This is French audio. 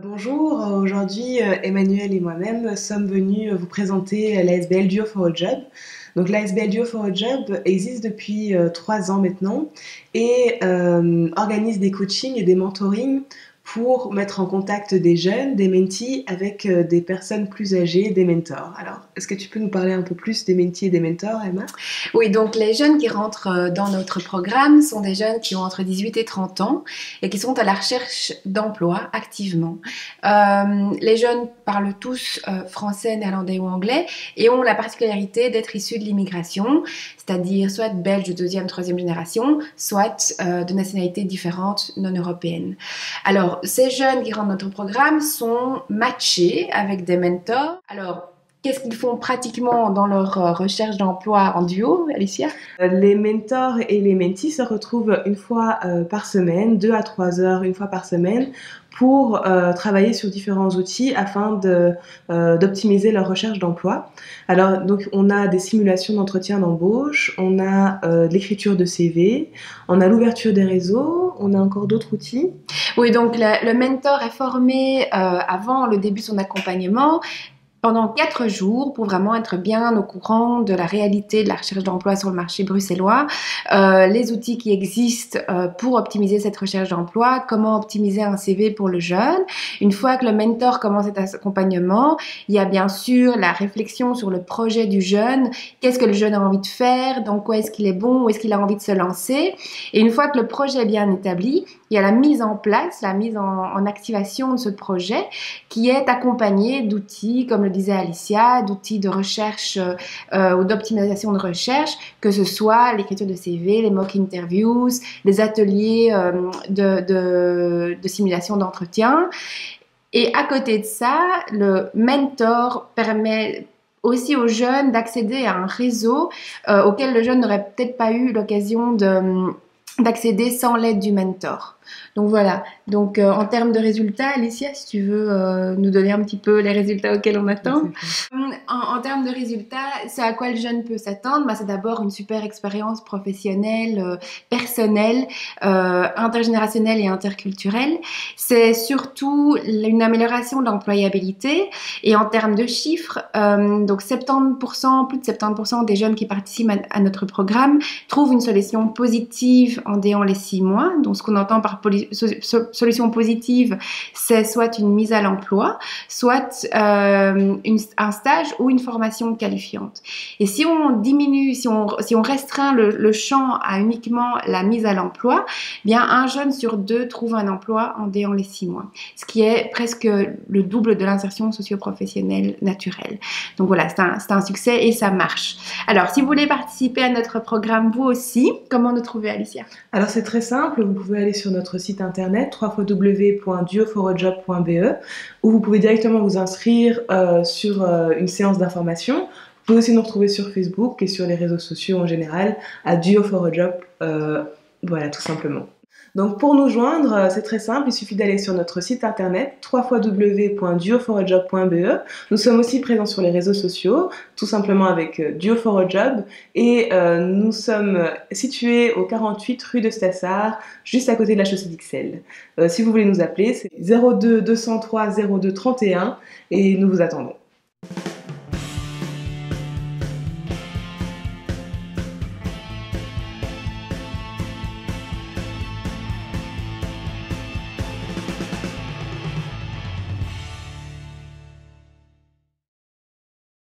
Bonjour, aujourd'hui Emmanuel et moi-même sommes venus vous présenter l'ASBL Duo for a Job. Donc l'ASBL Duo for a Job existe depuis 3 ans maintenant et organise des coachings et des mentorings pour mettre en contact des jeunes, des mentees avec des personnes plus âgées, des mentors. Alors, est-ce que tu peux nous parler un peu plus des mentees et des mentors, Emma? Oui, donc les jeunes qui rentrent dans notre programme sont des jeunes qui ont entre 18 et 30 ans et qui sont à la recherche d'emploi activement. Les jeunes parlent tous français, néerlandais ou anglais et ont la particularité d'être issus de l'immigration, c'est-à-dire soit belges de deuxième, troisième génération, soit de nationalités différentes non européennes. Alors, ces jeunes qui rentrent dans notre programme sont matchés avec des mentors. Alors, qu'est-ce qu'ils font pratiquement dans leur recherche d'emploi en duo, Alicia? Les mentors et les mentees se retrouvent une fois par semaine, 2 à 3 heures une fois par semaine, pour travailler sur différents outils afin d'optimiser leur recherche d'emploi. Alors, donc, on a des simulations d'entretien d'embauche, on a de l'écriture de CV, on a l'ouverture des réseaux, on a encore d'autres outils. Oui, donc le mentor est formé avant le début de son accompagnement pendant 4 jours pour vraiment être bien au courant de la réalité de la recherche d'emploi sur le marché bruxellois, les outils qui existent pour optimiser cette recherche d'emploi, comment optimiser un CV pour le jeune. Une fois que le mentor commence cet accompagnement, il y a bien sûr la réflexion sur le projet du jeune, qu'est-ce que le jeune a envie de faire, dans quoi est-ce qu'il est bon, où est-ce qu'il a envie de se lancer. Et une fois que le projet est bien établi, il y a la mise en place, la mise en activation de ce projet qui est accompagnée d'outils comme le disait Alicia, d'outils de recherche ou d'optimisation de recherche, que ce soit l'écriture de CV, les mock interviews, les ateliers de simulation d'entretien. Et à côté de ça, le mentor permet aussi aux jeunes d'accéder à un réseau auquel le jeune n'aurait peut-être pas eu l'occasion d'accéder sans l'aide du mentor. Donc voilà, donc en termes de résultats, Alicia, si tu veux nous donner un petit peu les résultats auxquels on attend. En termes de résultats, c'est à quoi le jeune peut s'attendre, c'est d'abord une super expérience professionnelle, personnelle, intergénérationnelle et interculturelle. C'est surtout une amélioration de l'employabilité et en termes de chiffres, donc 70%, plus de 70% des jeunes qui participent à notre programme trouvent une solution positive en déant les 6 mois. Donc ce qu'on entend par solution positive, c'est soit une mise à l'emploi, soit un stage ou une formation qualifiante. Et si on diminue, si on restreint le champ à uniquement la mise à l'emploi, bien un jeune sur 2 trouve un emploi en déant les 6 mois, ce qui est presque le double de l'insertion socio-professionnelle naturelle. Donc voilà, c'est un succès et ça marche. Alors, si vous voulez participer à notre programme, vous aussi, comment nous trouver, Alicia? Alors c'est très simple, vous pouvez aller sur notre site internet www.duoforojob.be où vous pouvez directement vous inscrire sur une séance d'information. Vous pouvez aussi nous retrouver sur Facebook et sur les réseaux sociaux en général à Duo for a Job, voilà tout simplement. Donc pour nous joindre, c'est très simple, il suffit d'aller sur notre site internet www.duoforojob.be. Nous sommes aussi présents sur les réseaux sociaux, tout simplement avec Duo for a Job, et nous sommes situés au 48 rue de Stassard, juste à côté de la chaussée d'Ixelles. Si vous voulez nous appeler, c'est 02 203 02 31 et nous vous attendons.